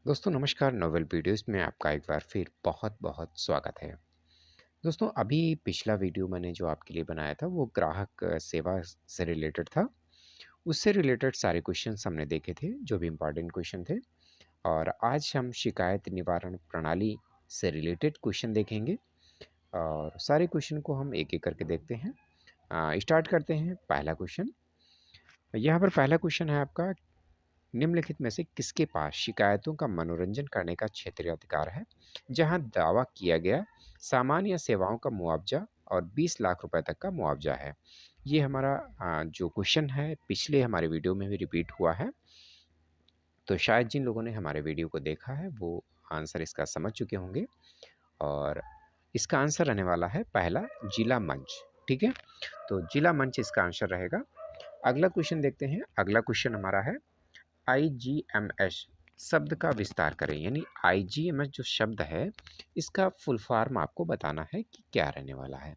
दोस्तों नमस्कार। Novel videos में आपका एक बार फिर बहुत-बहुत स्वागत है। दोस्तों अभी पिछला वीडियो मैंने जो आपके लिए बनाया था वो ग्राहक सेवा से रिलेटेड था। उससे रिलेटेड सारे क्वेश्चन्स हमने देखे थे जो भी इम्पोर्टेंट क्वेश्चन थे और आज हम शिकायत निवारण प्रणाली से रिलेटेड क्वेश्चन देखेंगे और सारे क्वेश्चन को हम एक-एक करके देखते हैं। स्टार्ट करते हैं पहला क्वेश्चन। यहाँ पर पहला क्वेश्चन है आपका निम्नलिखित में से किसके पास शिकायतों का मनोरंजन करने का क्षेत्रीय अधिकार है, जहां दावा किया गया सामान या सेवाओं का मुआवजा और 20 लाख रुपए तक का मुआवजा है। ये हमारा जो क्वेश्चन है पिछले हमारे वीडियो में भी रिपीट हुआ है, तो शायद जिन लोगों ने हमारे वीडियो को देखा है वो आंसर इसका समझ चुके होंगे और इसका आंसर रहने वाला है पहला जिला मंच। ठीक है, तो जिला मंच इसका आंसर रहेगा। अगला क्वेश्चन देखते हैं। अगला क्वेश्चन हमारा है आईजीएमएस शब्द का विस्तार करें, यानी आईजीएमएस जो शब्द है इसका फुल फॉर्म आपको बताना है कि क्या रहने वाला है।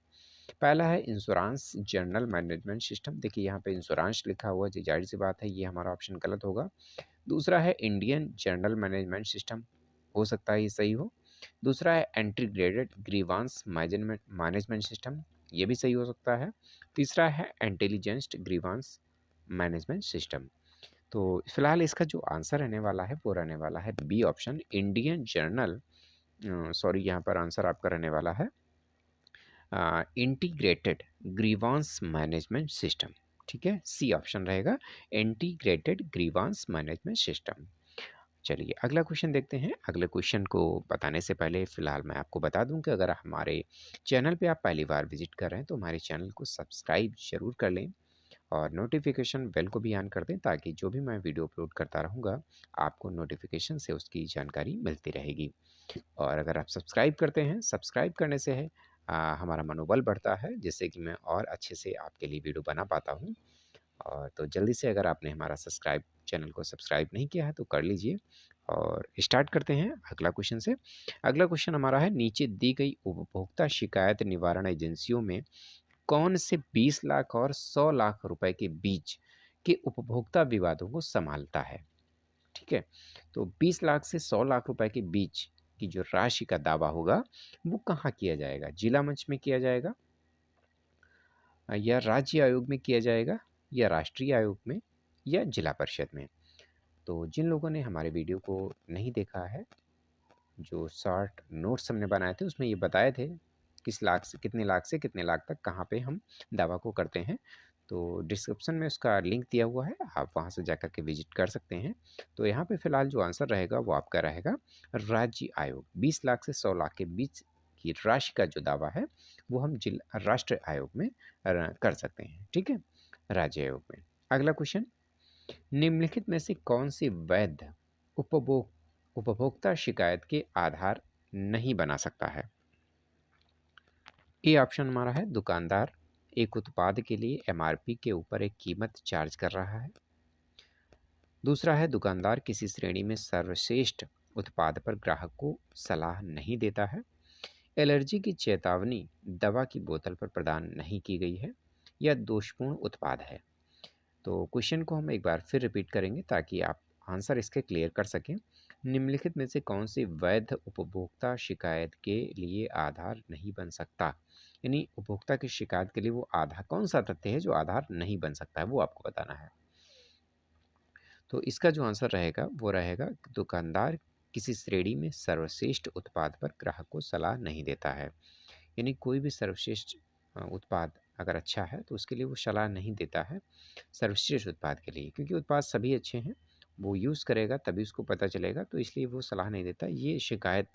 पहला है इंश्योरेंस जनरल मैनेजमेंट सिस्टम। देखिए यहाँ पे इंश्योरेंस लिखा हुआ है, जाहिर सी बात है ये हमारा ऑप्शन गलत होगा। दूसरा है इंडियन जनरल मैनेजमेंट सिस्टम, हो सकता है ये सही हो। दूसरा है integrated grievance management management system, ये भी सही हो सकता है। तीसरा है इंटेलिजेंस ग्रीवांस मैनेजमेंट सिस्टम। तो फिलहाल इसका जो आंसर रहने वाला है वो रहने वाला है B option Indian journal. Sorry, यहाँ पर आंसर आपका रहने वाला है इंटीग्रेटेड ग्रीवांस मैनेजमेंट सिस्टम। ठीक है, सी ऑप्शन रहेगा इंटीग्रेटेड ग्रीवांस मैनेजमेंट सिस्टम। चलिए अगला क्वेश्चन देखते हैं। अगले क्वेश्चन को बताने से पहले फ़िलहाल मैं आपको बता दूं कि अगर हमारे चैनल पे आप पहली बार विजिट कर रहे हैं तो हमारे चैनल को सब्सक्राइब ज़रूर कर लें और नोटिफिकेशन बेल को भी ऑन कर दें ताकि जो भी मैं वीडियो अपलोड करता रहूँगा आपको नोटिफिकेशन से उसकी जानकारी मिलती रहेगी। और अगर आप सब्सक्राइब करते हैं, सब्सक्राइब करने से है हमारा मनोबल बढ़ता है, जिससे कि मैं और अच्छे से आपके लिए वीडियो बना पाता हूँ। और तो जल्दी से अगर आपने हमारा चैनल को सब्सक्राइब नहीं किया है तो कर लीजिए। और स्टार्ट करते हैं अगला क्वेश्चन से। अगला क्वेश्चन हमारा है नीचे दी गई उपभोक्ता शिकायत निवारण एजेंसियों में कौन से 20 लाख और 100 लाख रुपए के बीच के उपभोक्ता विवादों को संभालता है। ठीक है, तो 20 लाख से 100 लाख रुपए के बीच की जो राशि का दावा होगा वो कहाँ किया जाएगा? जिला मंच में किया जाएगा या राज्य आयोग में किया जाएगा या राष्ट्रीय आयोग में या जिला परिषद में। तो जिन लोगों ने हमारे वीडियो को नहीं देखा है, जो शॉर्ट नोट्स हमने बनाए थे उसमें ये बताए थे किस लाख से कितने लाख तक कहाँ पे हम दावा को करते हैं। तो डिस्क्रिप्शन में उसका लिंक दिया हुआ है, आप वहाँ से जाकर के विजिट कर सकते हैं। तो यहाँ पे फ़िलहाल जो आंसर रहेगा वो आपका रहेगा राज्य आयोग। 20 लाख से 100 लाख के बीच की राशि का जो दावा है वो हम जिला राष्ट्र आयोग में कर सकते हैं। ठीक है, राज्य आयोग में। अगला क्वेश्चन, निम्नलिखित में से कौन सी वैध उपभोग उपभोक्ता शिकायत के आधार नहीं बना सकता है? ए ऑप्शन हमारा है दुकानदार एक उत्पाद के लिए एमआरपी के ऊपर एक कीमत चार्ज कर रहा है। दूसरा है दुकानदार किसी श्रेणी में सर्वश्रेष्ठ उत्पाद पर ग्राहक को सलाह नहीं देता है। एलर्जी की चेतावनी दवा की बोतल पर प्रदान नहीं की गई है या दोषपूर्ण उत्पाद है। तो क्वेश्चन को हम एक बार फिर रिपीट करेंगे ताकि आप आंसर इसके क्लियर कर सकें। निम्नलिखित में से कौन सी वैध उपभोक्ता शिकायत के लिए आधार नहीं बन सकता? यानी उपभोक्ता की शिकायत के लिए वो आधार कौन सा तथ्य है जो आधार नहीं बन सकता है, वो आपको बताना है। तो इसका जो आंसर रहेगा वो रहेगा कि दुकानदार किसी श्रेणी में सर्वश्रेष्ठ उत्पाद पर ग्राहक को सलाह नहीं देता है। यानी कोई भी सर्वश्रेष्ठ उत्पाद अगर अच्छा है तो उसके लिए वो सलाह नहीं देता है सर्वश्रेष्ठ उत्पाद के लिए, क्योंकि उत्पाद सभी अच्छे हैं, वो यूज़ करेगा तभी उसको पता चलेगा, तो इसलिए वो सलाह नहीं देता। ये शिकायत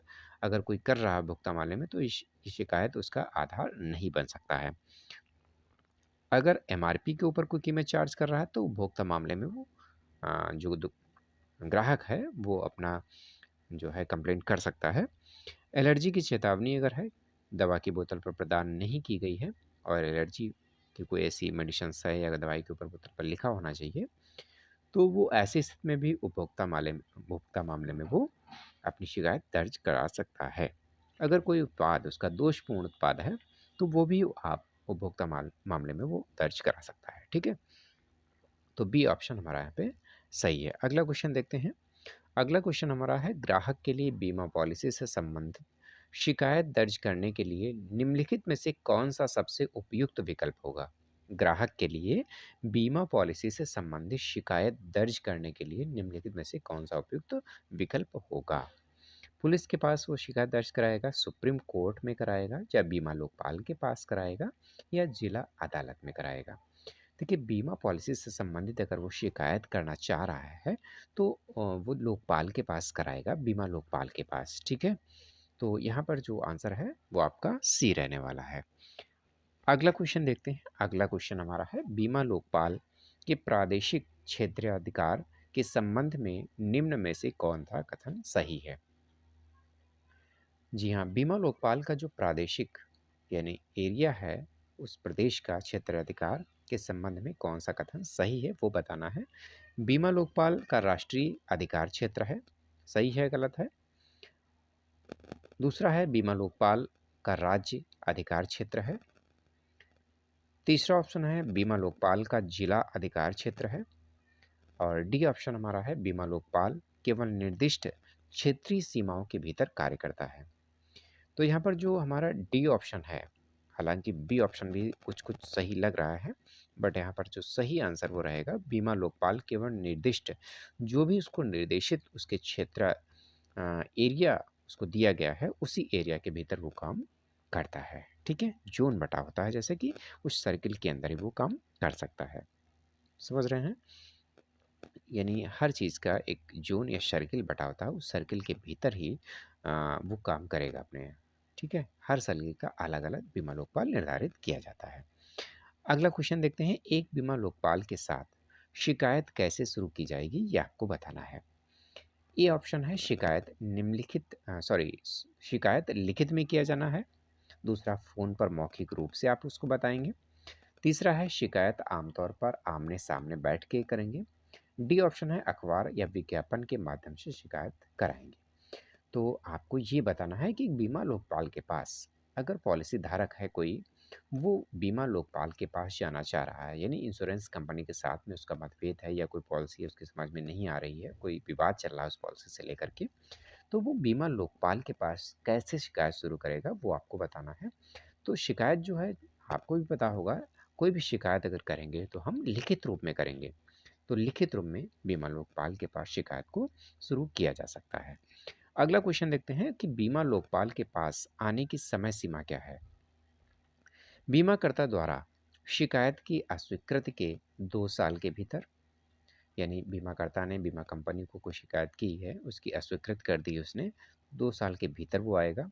अगर कोई कर रहा है भुगतान मामले में तो ये शिकायत उसका आधार नहीं बन सकता है। अगर एमआरपी के ऊपर कोई कीमत चार्ज कर रहा है तो उपभोक्ता मामले में वो जो ग्राहक है वो अपना जो है कंप्लेंट कर सकता है। एलर्जी की चेतावनी अगर है, दवा की बोतल पर प्रदान नहीं की गई है और एलर्जी की कोई ऐसी मेडिसिन्स है या दवाई के ऊपर बोतल पर लिखा होना चाहिए, तो वो ऐसी स्थिति में भी उपभोक्ता मामले में वो अपनी शिकायत दर्ज करा सकता है। अगर कोई उत्पाद उसका दोषपूर्ण उत्पाद है, तो वो भी आप उपभोक्ता मामले में वो दर्ज करा सकता है। ठीक है? तो बी ऑप्शन हमारा यहाँ पे सही है। अगला क्वेश्चन देखते हैं। अगला क्वेश्चन हमारा है, ग्राहक के लिए बीमा पॉलिसी से संबंधित शिकायत दर्ज करने के लिए निम्नलिखित में से कौन सा सबसे उपयुक्त विकल्प होगा? ग्राहक के लिए बीमा पॉलिसी से संबंधित शिकायत दर्ज करने के लिए निम्नलिखित में से कौन सा उपयुक्त विकल्प होगा? पुलिस के पास वो शिकायत दर्ज कराएगा, सुप्रीम कोर्ट में कराएगा, या बीमा लोकपाल के पास कराएगा, या जिला अदालत में कराएगा? देखिए, बीमा पॉलिसी से संबंधित अगर वो शिकायत करना चाह रहा है तो वो लोकपाल के पास कराएगा, बीमा लोकपाल के पास, ठीक है? तो यहाँ पर जो आंसर है वो आपका सी रहने वाला है। अगला क्वेश्चन देखते हैं। अगला क्वेश्चन हमारा है, बीमा लोकपाल के प्रादेशिक क्षेत्राधिकार के संबंध में निम्न में से कौन सा कथन सही है? जी हाँ, बीमा लोकपाल का जो प्रादेशिक यानी एरिया है, उस प्रदेश का क्षेत्राधिकार के संबंध में कौन सा कथन सही है वो बताना है। बीमा लोकपाल का राष्ट्रीय अधिकार क्षेत्र है, सही है गलत है? दूसरा है, बीमा लोकपाल का राज्य अधिकार क्षेत्र है। तीसरा ऑप्शन है, बीमा लोकपाल का जिला अधिकार क्षेत्र है। और डी ऑप्शन हमारा है, बीमा लोकपाल केवल निर्दिष्ट क्षेत्रीय सीमाओं के भीतर कार्य करता है। तो यहाँ पर जो हमारा डी ऑप्शन है, हालांकि बी ऑप्शन भी कुछ कुछ सही लग रहा है, बट यहाँ पर जो सही आंसर वो रहेगा, बीमा लोकपाल केवल निर्दिष्ट जो भी उसको निर्देशित उसके क्षेत्र एरिया उसको दिया गया है, उसी एरिया के भीतर वो काम करता है, ठीक है? जोन बटा होता है, जैसे कि उस सर्किल के अंदर ही वो काम कर सकता है। समझ रहे हैं? यानी हर चीज़ का एक जोन या सर्किल बटा होता है, उस सर्किल के भीतर ही वो काम करेगा अपने, ठीक है? हर सर्किल का अलग-अलग बीमा लोकपाल निर्धारित किया जाता है। अगला क्वेश्चन देखते हैं, एक बीमा लोकपाल के साथ शिकायत कैसे शुरू की जाएगी, ये आपको बताना है। ए ऑप्शन है, शिकायत शिकायत लिखित में किया जाना है। दूसरा, फ़ोन पर मौखिक रूप से आप उसको बताएँगे। तीसरा है, शिकायत आमतौर पर आमने-सामने बैठ के करेंगे। डी ऑप्शन है, अखबार या विज्ञापन के माध्यम से शिकायत कराएँगे। तो आपको ये बताना है कि बीमा लोकपाल के पास अगर पॉलिसी धारक है कोई, वो बीमा लोकपाल के पास जाना चाह रहा है, यानी इंश्योरेंस कंपनी के साथ में उसका मतभेद है या कोई पॉलिसी उसके समझ में नहीं आ रही है, कोई विवाद चल रहा है उस पॉलिसी से लेकर के, तो वो बीमा लोकपाल के पास कैसे शिकायत शुरू करेगा वो आपको बताना है। तो शिकायत जो है, आपको भी पता होगा, कोई भी शिकायत अगर करेंगे तो हम लिखित रूप में करेंगे। तो लिखित रूप में बीमा लोकपाल के पास शिकायत को शुरू किया जा सकता है। अगला क्वेश्चन देखते हैं कि बीमा लोकपाल के पास आने की समय सीमा क्या है? बीमाकर्ता द्वारा शिकायत की अस्वीकृति के 2 साल के भीतर, यानी बीमाकर्ता ने बीमा कंपनी को कोई शिकायत की है, उसकी अस्वीकृत कर दी उसने, 2 साल के भीतर वो आएगा।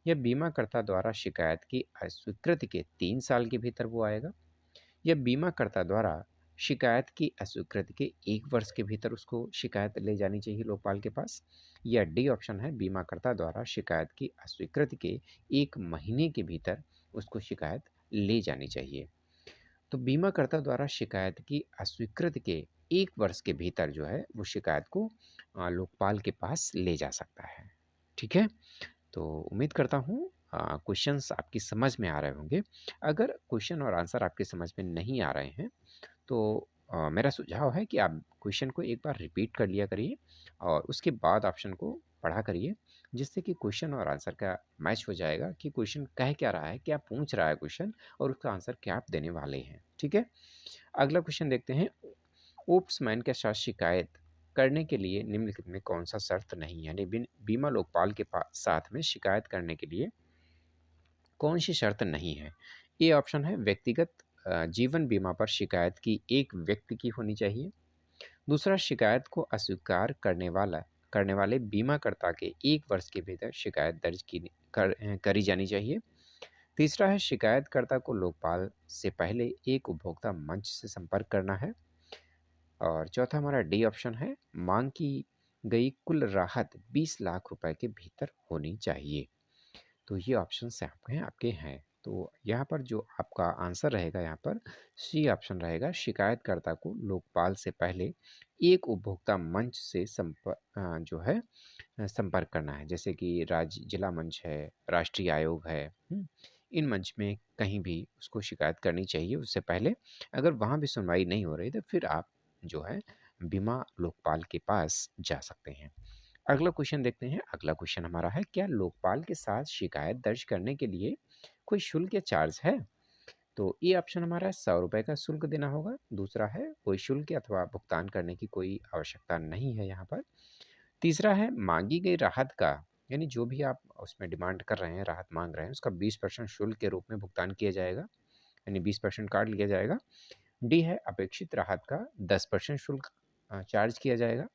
या बीमाकर्ता द्वारा शिकायत की अस्वीकृति के 3 साल के भीतर वो आएगा। या बीमाकर्ता द्वारा शिकायत की अस्वीकृति के 1 वर्ष के भीतर उसको शिकायत ले जानी चाहिए लोकपाल के पास। या डी ऑप्शन है, बीमाकर्ता द्वारा शिकायत की अस्वीकृति के 1 महीने के भीतर उसको शिकायत ले जानी चाहिए। तो बीमाकर्ता द्वारा शिकायत की अस्वीकृति के 1 वर्ष के भीतर जो है वो शिकायत को लोकपाल के पास ले जा सकता है। ठीक है? तो उम्मीद करता हूँ क्वेश्चंस आपकी समझ में आ रहे होंगे। अगर क्वेश्चन और आंसर आपकी समझ में नहीं आ रहे हैं तो मेरा सुझाव है कि आप क्वेश्चन को एक बार रिपीट कर लिया करिए और उसके बाद ऑप्शन को पढ़ा करिए, जिससे कि क्वेश्चन और आंसर का मैच हो जाएगा कि क्वेश्चन कह क्या रहा है, क्या पूछ रहा है क्वेश्चन, और उसका आंसर क्या आप देने वाले हैं। ठीक है? अगला क्वेश्चन देखते हैं, ओप्समैन के साथ शिकायत करने के लिए निम्नलिखित में कौन सा शर्त नहीं है, यानी बीमा लोकपाल के साथ में शिकायत करने के लिए कौन सी शर्त नहीं है? ए ऑप्शन है, व्यक्तिगत जीवन बीमा पर शिकायत की एक व्यक्ति की होनी चाहिए। दूसरा, शिकायत को अस्वीकार करने वाले बीमाकर्ता के 1 वर्ष के भीतर शिकायत दर्ज करी जानी चाहिए। तीसरा है, शिकायतकर्ता को लोकपाल से पहले एक उपभोक्ता मंच से संपर्क करना है। और चौथा हमारा डी ऑप्शन है, मांग की गई कुल राहत 20 लाख रुपए के भीतर होनी चाहिए। तो ये ऑप्शंस आपके हैं। तो यहाँ पर जो आपका आंसर रहेगा, यहाँ पर सी ऑप्शन रहेगा, शिकायतकर्ता को लोकपाल से पहले एक उपभोक्ता मंच से संपर्क करना है, जैसे कि राज्य जिला मंच है, राष्ट्रीय आयोग है। इन मंच में कहीं भी उसको शिकायत करनी चाहिए उससे पहले। अगर वहाँ भी सुनवाई नहीं हो रही तो फिर आप जो है बीमा लोकपाल के पास जा सकते हैं। अगला क्वेश्चन देखते हैं। अगला क्वेश्चन हमारा है, क्या लोकपाल के साथ शिकायत दर्ज करने के लिए कोई शुल्क या चार्ज है? तो ये ऑप्शन हमारा है, 100 रुपए का शुल्क देना होगा। दूसरा है, कोई शुल्क अथवा भुगतान करने की कोई आवश्यकता नहीं है यहाँ पर। तीसरा है, मांगी गई राहत का, यानी जो भी आप उसमें डिमांड कर रहे हैं, राहत मांग रहे हैं, उसका 20% शुल्क के रूप में भुगतान किया जाएगा, यानी 20% काट लिया जाएगा। डी है, अपेक्षित राहत का 10% शुल्क चार्ज किया जाएगा।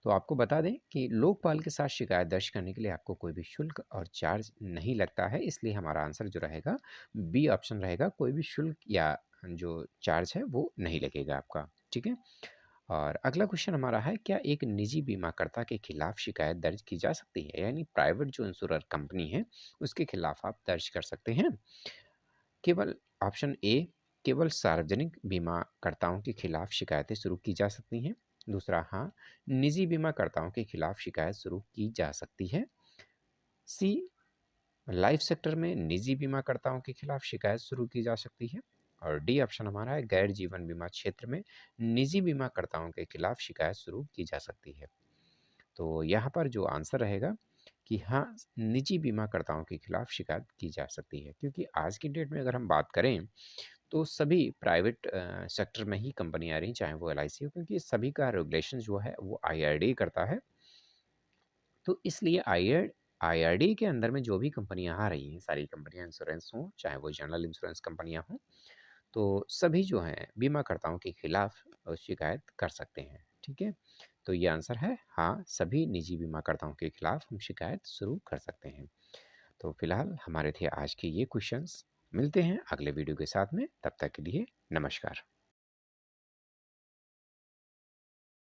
तो आपको बता दें कि लोकपाल के साथ शिकायत दर्ज करने के लिए आपको कोई भी शुल्क और चार्ज नहीं लगता है, इसलिए हमारा आंसर जो रहेगा बी ऑप्शन रहेगा, कोई भी शुल्क या जो चार्ज है वो नहीं लगेगा आपका। ठीक है। और अगला क्वेश्चन हमारा है, क्या एक निजी बीमाकर्ता के खिलाफ शिकायत दर्ज की जा सकती है? यानी प्राइवेट जो इंश्योरेंस कंपनी है उसके खिलाफ आप दर्ज कर सकते हैं। केवल ऑप्शन ए, केवल सार्वजनिक बीमाकर्ताओं के खिलाफ शिकायतें शुरू की जा सकती हैं। दूसरा, हाँ, निजी बीमाकर्ताओं के खिलाफ शिकायत शुरू की जा सकती है। सी, लाइफ सेक्टर में निजी बीमाकर्ताओं के खिलाफ शिकायत शुरू की जा सकती है। और डी ऑप्शन हमारा है, गैर जीवन बीमा क्षेत्र में निजी बीमाकर्ताओं के खिलाफ शिकायत शुरू की जा सकती है। तो यहाँ पर जो आंसर रहेगा कि हाँ, निजी बीमाकर्ताओं के खिलाफ शिकायत की जा सकती है, क्योंकि आज की डेट में अगर हम बात करें तो सभी प्राइवेट सेक्टर में ही कंपनी आ रही हैं, चाहे वो एलआईसी हो, क्योंकि सभी का रेगुलेशन जो है वो आईआरडी करता है। तो इसलिए आईआरडी के अंदर में जो भी कंपनियां आ रही हैं, सारी कंपनियां इंश्योरेंस हों, चाहे वो जनरल इंश्योरेंस कंपनियां हों, तो सभी जो हैं बीमाकर्ताओं के खिलाफ शिकायत कर सकते हैं। ठीक है। तो ये आंसर है हाँ, सभी निजी बीमाकर्ताओं के खिलाफ हम शिकायत शुरू कर सकते हैं। तो फिलहाल हमारे थे आज के ये क्वेश्चंस। मिलते हैं अगले वीडियो के साथ में, तब तक के लिए नमस्कार।